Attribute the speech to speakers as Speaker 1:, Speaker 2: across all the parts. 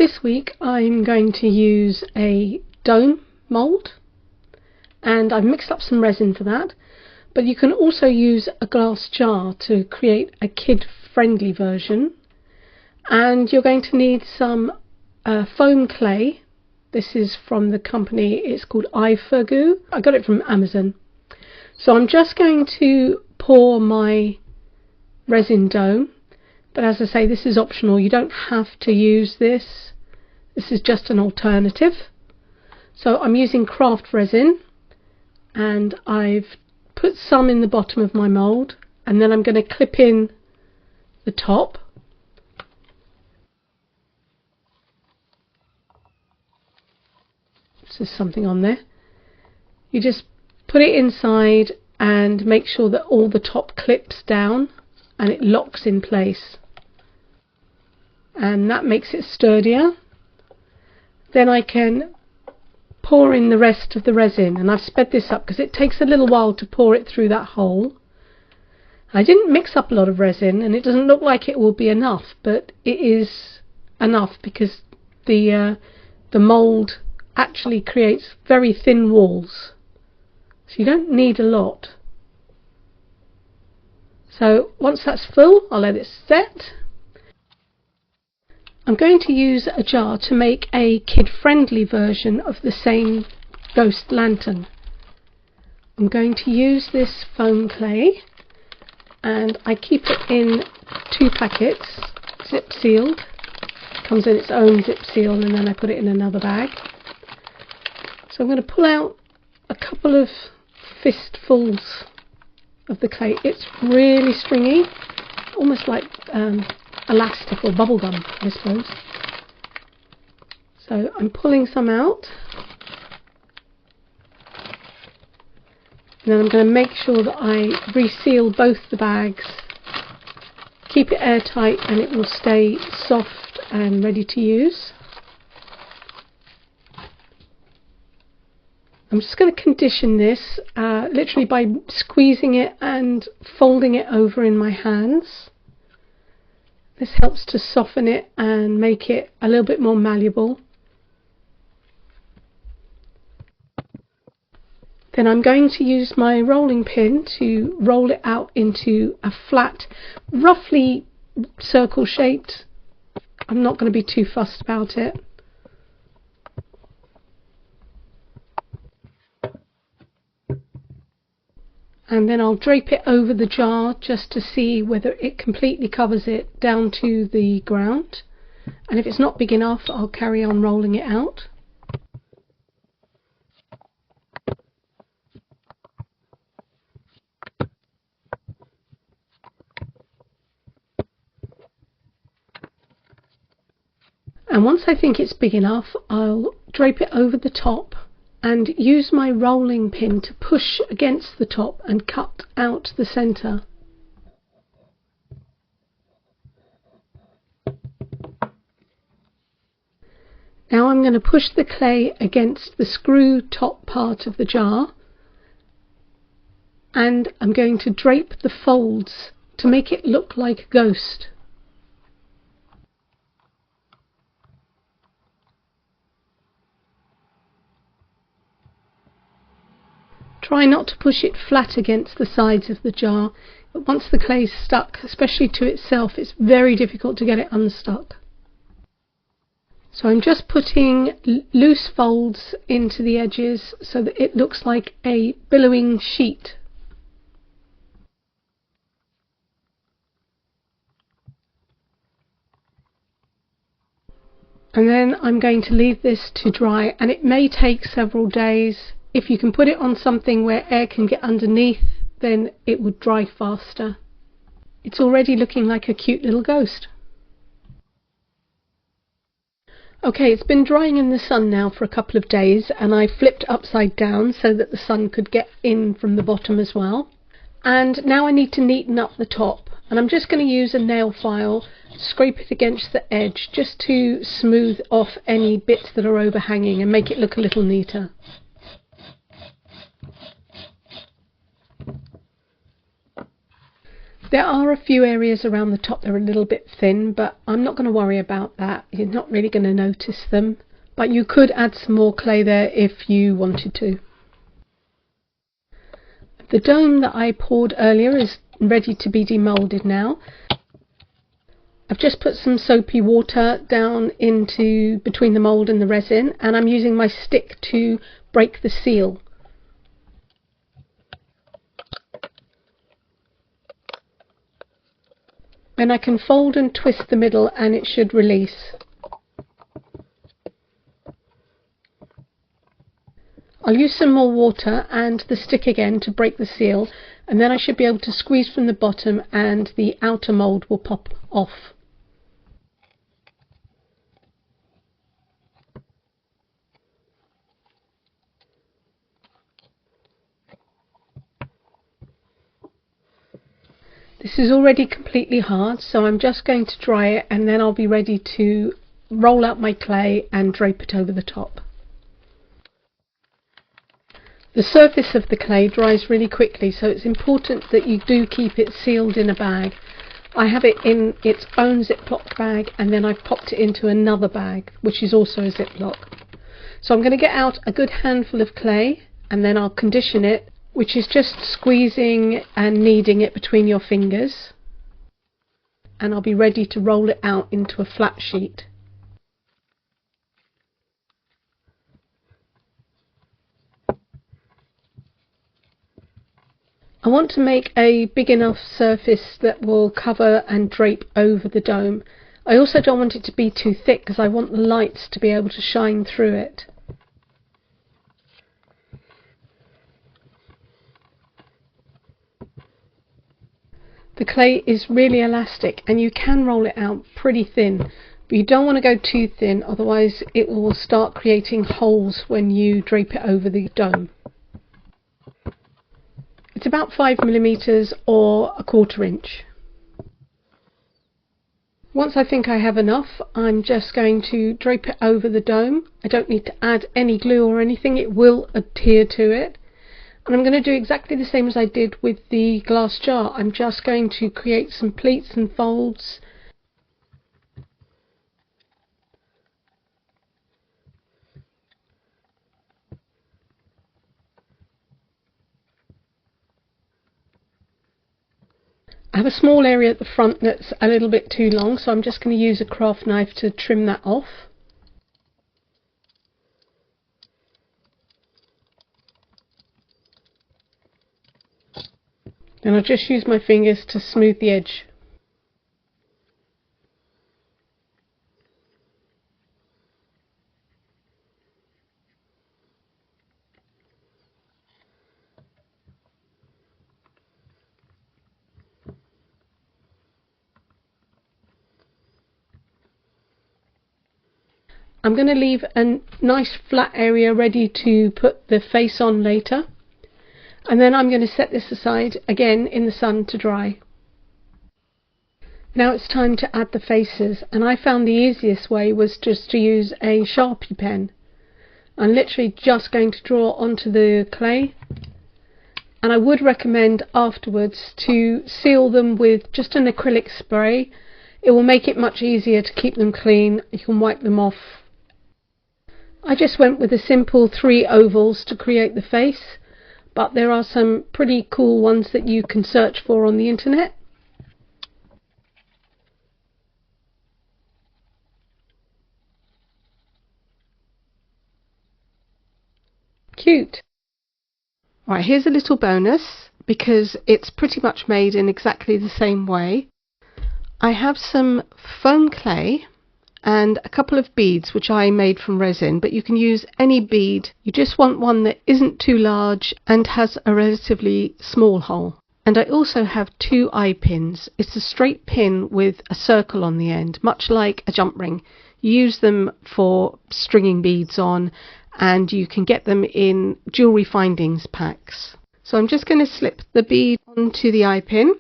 Speaker 1: This week I'm going to use a dome mould, and I've mixed up some resin for that, but you can also use a glass jar to create a kid-friendly version. And you're going to need some foam clay. This is from the company, it's called iFurgoo. I got it from Amazon. So I'm just going to pour my resin dome, but as I say, this is optional. You don't have to use this. This is just an alternative. So I'm using craft resin, and I've put some in the bottom of my mould, and then I'm going to clip in the top. There's something on there. You just put it inside and make sure that all the top clips down and it locks in place, and that makes it sturdier. Then I can pour in the rest of the resin, and I've sped this up because it takes a little while to pour it through that hole. I didn't mix up a lot of resin, and it doesn't look like it will be enough, but it is enough because the mould actually creates very thin walls, so you don't need a lot. So once that's full, I'll let it set. I'm going to use a jar to make a kid-friendly version of the same ghost lantern. I'm going to use this foam clay, and I keep it in 2 packets, zip sealed. It comes in its own zip seal, and then I put it in another bag. So I'm going to pull out a couple of fistfuls of the clay. It's really stringy, almost like elastic or bubblegum, I suppose. So I'm pulling some out, and then I'm going to make sure that I reseal both the bags, keep it airtight, and it will stay soft and ready to use. I'm just going to condition this literally by squeezing it and folding it over in my hands. This helps to soften it and make it a little bit more malleable. Then I'm going to use my rolling pin to roll it out into a flat, roughly circle shaped. I'm not going to be too fussed about it. And then I'll drape it over the jar just to see whether it completely covers it down to the ground. And if it's not big enough, I'll carry on rolling it out. And once I think it's big enough, I'll drape it over the top and use my rolling pin to push against the top and cut out the centre. Now I'm going to push the clay against the screw top part of the jar, and I'm going to drape the folds to make it look like a ghost. Try not to push it flat against the sides of the jar, but once the clay's stuck, especially to itself, it's very difficult to get it unstuck. So I'm just putting loose folds into the edges so that it looks like a billowing sheet. And then I'm going to leave this to dry, and it may take several days. If you can put it on something where air can get underneath, then it would dry faster. It's already looking like a cute little ghost. Okay, it's been drying in the sun now for a couple of days, and I flipped upside down so that the sun could get in from the bottom as well. And now I need to neaten up the top, and I'm just going to use a nail file, scrape it against the edge just to smooth off any bits that are overhanging and make it look a little neater. There are a few areas around the top that are a little bit thin, but I'm not going to worry about that. You're not really going to notice them, but you could add some more clay there if you wanted to. The dome that I poured earlier is ready to be demolded now. I've just put some soapy water down into between the mould and the resin, and I'm using my stick to break the seal. And I can fold and twist the middle and it should release. I'll use some more water and the stick again to break the seal, and then I should be able to squeeze from the bottom and the outer mould will pop off. This is already completely hard, so I'm just going to dry it and then I'll be ready to roll out my clay and drape it over the top. The surface of the clay dries really quickly, so it's important that you do keep it sealed in a bag. I have it in its own Ziploc bag, and then I've popped it into another bag which is also a Ziploc. So I'm going to get out a good handful of clay and then I'll condition it, which is just squeezing and kneading it between your fingers, and I'll be ready to roll it out into a flat sheet. I want to make a big enough surface that will cover and drape over the dome. I also don't want it to be too thick because I want the lights to be able to shine through it. The clay is really elastic and you can roll it out pretty thin, but you don't want to go too thin, otherwise it will start creating holes when you drape it over the dome. It's about 5mm or 1/4 inch. Once I think I have enough, I'm just going to drape it over the dome. I don't need to add any glue or anything, it will adhere to it. And I'm going to do exactly the same as I did with the glass jar. I'm just going to create some pleats and folds. I have a small area at the front that's a little bit too long, so I'm just going to use a craft knife to trim that off. Then I'll just use my fingers to smooth the edge. I'm going to leave a nice flat area ready to put the face on later, and then I'm going to set this aside again in the sun to dry. Now it's time to add the faces, and I found the easiest way was just to use a Sharpie pen. I'm literally just going to draw onto the clay, and I would recommend afterwards to seal them with just an acrylic spray. It will make it much easier to keep them clean. You can wipe them off. I just went with a simple 3 ovals to create the face, but there are some pretty cool ones that you can search for on the internet. Cute. Right, here's a little bonus, because it's pretty much made in exactly the same way. I have some foam clay and a couple of beads which I made from resin, but you can use any bead. You just want one that isn't too large and has a relatively small hole. And I also have 2 eye pins. It's a straight pin with a circle on the end, much like a jump ring. You use them for stringing beads on, and you can get them in jewellery findings packs. So I'm just going to slip the bead onto the eye pin.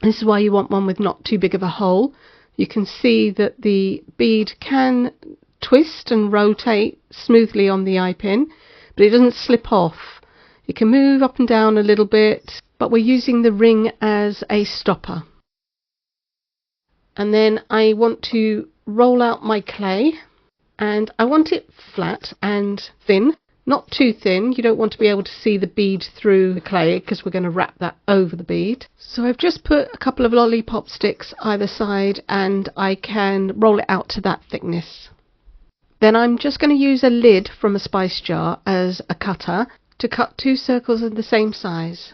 Speaker 1: This is why you want one with not too big of a hole. You can see that the bead can twist and rotate smoothly on the eye pin, but it doesn't slip off. It can move up and down a little bit, but we're using the ring as a stopper. And then I want to roll out my clay, and I want it flat and thin. Not too thin. You don't want to be able to see the bead through the clay because we're going to wrap that over the bead. So I've just put a couple of lollipop sticks either side, and I can roll it out to that thickness. Then I'm just going to use a lid from a spice jar as a cutter to cut 2 circles of the same size.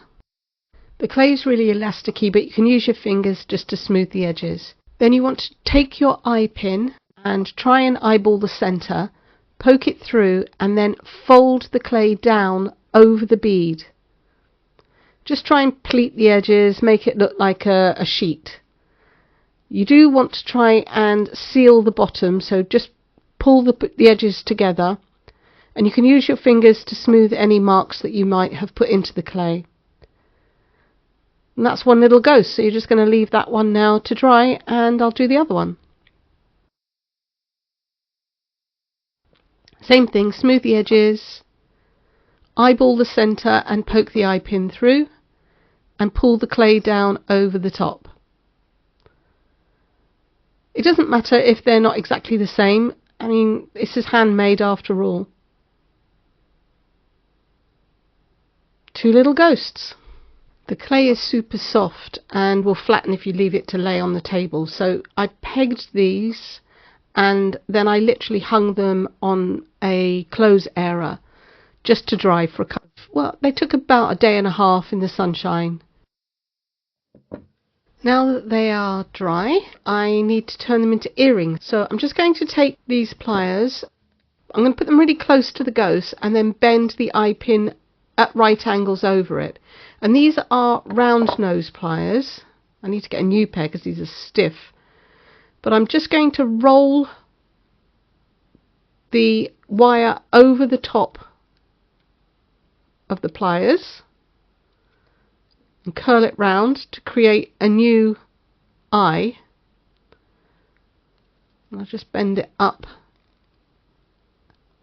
Speaker 1: The clay is really elasticy, but you can use your fingers just to smooth the edges. Then you want to take your eye pin and try and eyeball the centre, poke it through, and then fold the clay down over the bead. Just try and pleat the edges, make it look like a sheet. You do want to try and seal the bottom, so just pull the edges together, and you can use your fingers to smooth any marks that you might have put into the clay. And that's one little ghost, so you're just going to leave that one now to dry, and I'll do the other one. Same thing, smooth the edges, eyeball the centre and poke the eye pin through, and pull the clay down over the top. It doesn't matter if they're not exactly the same. I mean, this is handmade after all. 2 little ghosts. The clay is super soft and will flatten if you leave it to lay on the table. So I pegged these, and then I literally hung them on a clothes airer just to dry for well, they took about a day and a half in the sunshine. Now that they are dry, I need to turn them into earrings. So I'm just going to take these pliers, I'm going to put them really close to the ghost, and then bend the eye pin at right angles over it. And these are round nose pliers. I need to get a new pair because these are stiff. But I'm just going to roll the wire over the top of the pliers and curl it round to create a new eye. And I'll just bend it up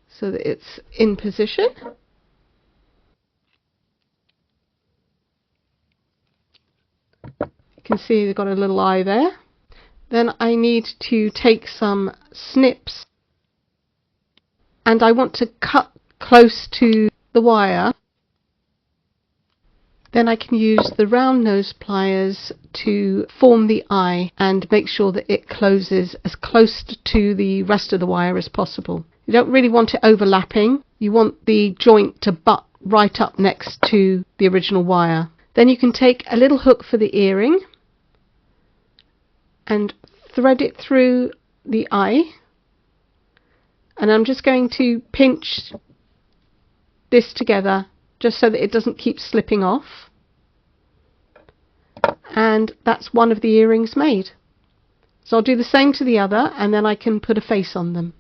Speaker 1: so that it's in position. You can see they've got a little eye there. Then I need to take some snips, and I want to cut close to the wire. Then I can use the round nose pliers to form the eye and make sure that it closes as close to the rest of the wire as possible. You don't really want it overlapping. You want the joint to butt right up next to the original wire. Then you can take a little hook for the earring and thread it through the eye, and I'm just going to pinch this together just so that it doesn't keep slipping off, and that's one of the earrings made. So I'll do the same to the other, and then I can put a face on them.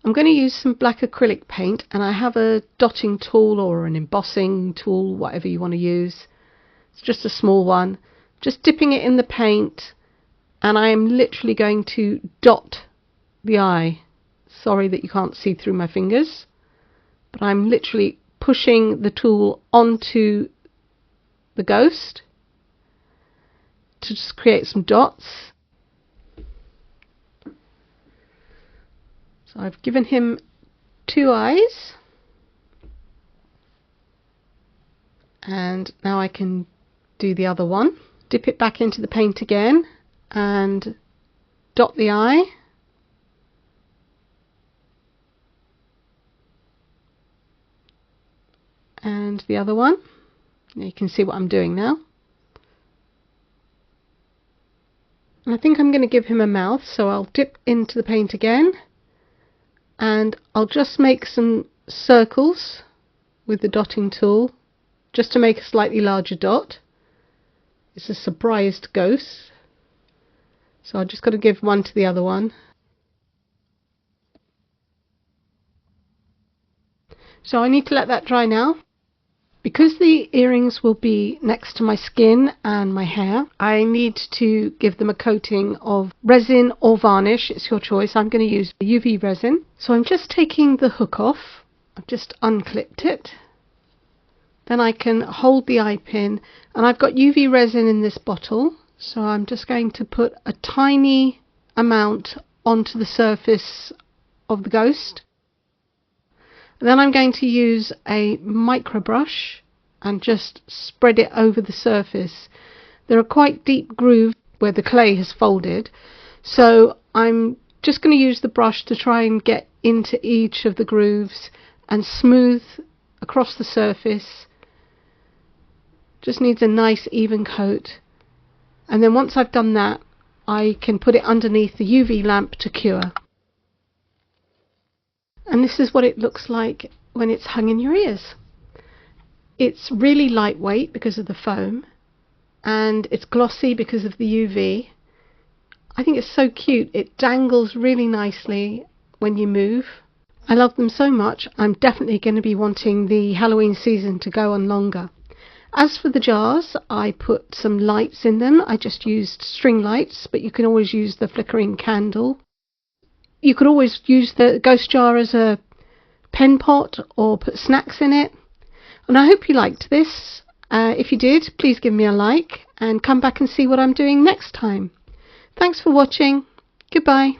Speaker 1: I'm going to use some black acrylic paint, and I have a dotting tool or an embossing tool, whatever you want to use. It's just a small one. Just dipping it in the paint, and I am literally going to dot the eye. Sorry that you can't see through my fingers, but I'm literally pushing the tool onto the ghost to just create some dots. So I've given him 2 eyes, and now I can do the other one. Dip it back into the paint again and dot the eye. And the other one. You can see what I'm doing now. And I think I'm going to give him a mouth, so I'll dip into the paint again, and I'll just make some circles with the dotting tool just to make a slightly larger dot. It's a surprised ghost, so I've just got to give one to the other one. So I need to let that dry now. Because the earrings will be next to my skin and my hair, I need to give them a coating of resin or varnish. It's your choice. I'm going to use UV resin. So I'm just taking the hook off, I've just unclipped it. Then I can hold the eye pin, and I've got UV resin in this bottle, so I'm just going to put a tiny amount onto the surface of the ghost. And then I'm going to use a micro brush and just spread it over the surface. There are quite deep grooves where the clay has folded, so I'm just going to use the brush to try and get into each of the grooves and smooth across the surface. Just needs a nice even coat, and then once I've done that, I can put it underneath the UV lamp to cure. And this is what it looks like when it's hung in your ears. It's really lightweight because of the foam, and it's glossy because of the UV. I think it's so cute. It dangles really nicely when you move. I love them so much. I'm definitely going to be wanting the Halloween season to go on longer. As for the jars, I put some lights in them. I just used string lights, but you can always use the flickering candle. You could always use the ghost jar as a pen pot or put snacks in it. And I hope you liked this. If you did, please give me a like and come back and see what I'm doing next time. Thanks for watching. Goodbye.